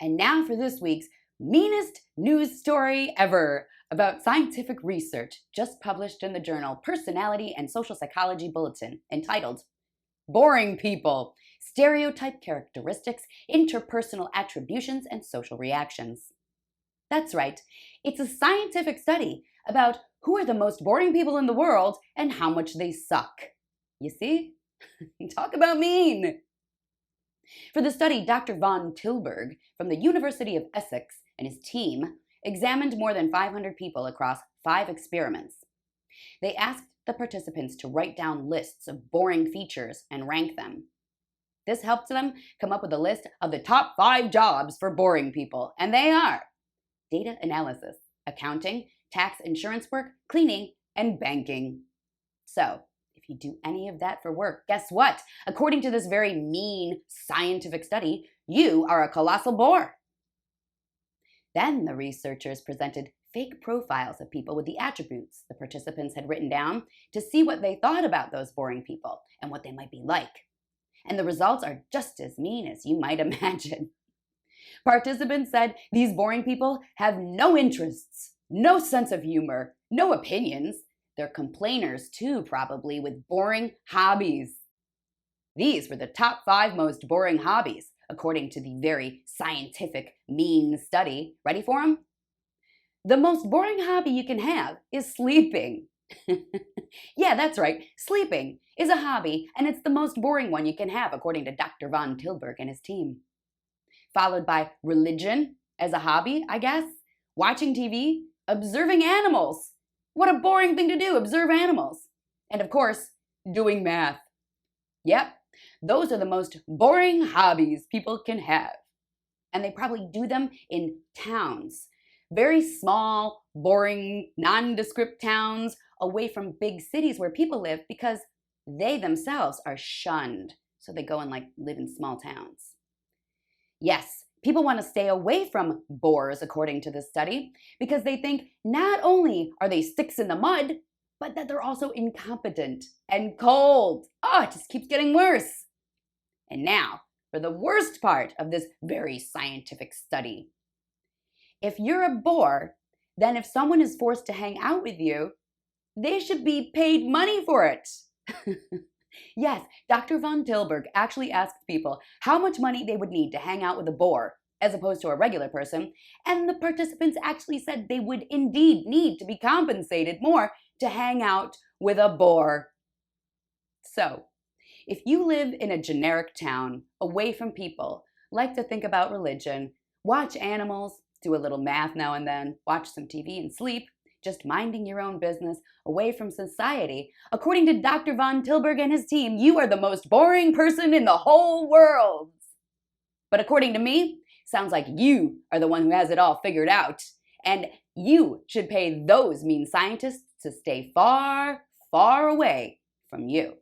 And now for this week's meanest news story ever about scientific research just published in the journal Personality and Social Psychology Bulletin, entitled Boring People: Stereotype Characteristics, Interpersonal Attributions, and Social Reactions. That's right, it's a scientific study about who are the most boring people in the world and how much they suck. You see? Talk about mean! For the study, Dr. von Tilburg from the University of Essex and his team examined more than 500 people across 5 experiments. They asked the participants to write down lists of boring features and rank them. This helped them come up with a list of the top 5 jobs for boring people, and they are data analysis, accounting, tax insurance work, cleaning, and banking. So, if you do any of that for work, guess what? According to this very mean scientific study, you are a colossal bore. Then the researchers presented fake profiles of people with the attributes the participants had written down to see what they thought about those boring people and what they might be like. And the results are just as mean as you might imagine. Participants said these boring people have no interests, no sense of humor, no opinions. They're complainers too, probably, with boring hobbies. These were the top 5 most boring hobbies, according to the very scientific, mean study. Ready for them? The most boring hobby you can have is sleeping. Yeah, that's right. Sleeping is a hobby, and it's the most boring one you can have, according to Dr. von Tilburg and his team. Followed by religion as a hobby, I guess. Watching TV, observing animals. What a boring thing to do, observe animals. And of course, doing math. Yep, those are the most boring hobbies people can have. And they probably do them in towns. Very small, boring, nondescript towns away from big cities where people live because they themselves are shunned. So they go and live in small towns. Yes, people want to stay away from Boars, according to this study, because they think not only are they sticks in the mud, but that they're also incompetent and cold. Oh, it just keeps getting worse. And now, for the worst part of this very scientific study. If you're a bore, then if someone is forced to hang out with you, they should be paid money for it. Yes, Dr. von Tilburg actually asked people how much money they would need to hang out with a bore, as opposed to a regular person, and the participants actually said they would indeed need to be compensated more to hang out with a bore. So, if you live in a generic town, away from people, like to think about religion, watch animals, do a little math now and then, watch some TV and sleep, just minding your own business, away from society, according to Dr. von Tilburg and his team, you are the most boring person in the whole world. But according to me, sounds like you are the one who has it all figured out. And you should pay those mean scientists to stay far, far away from you.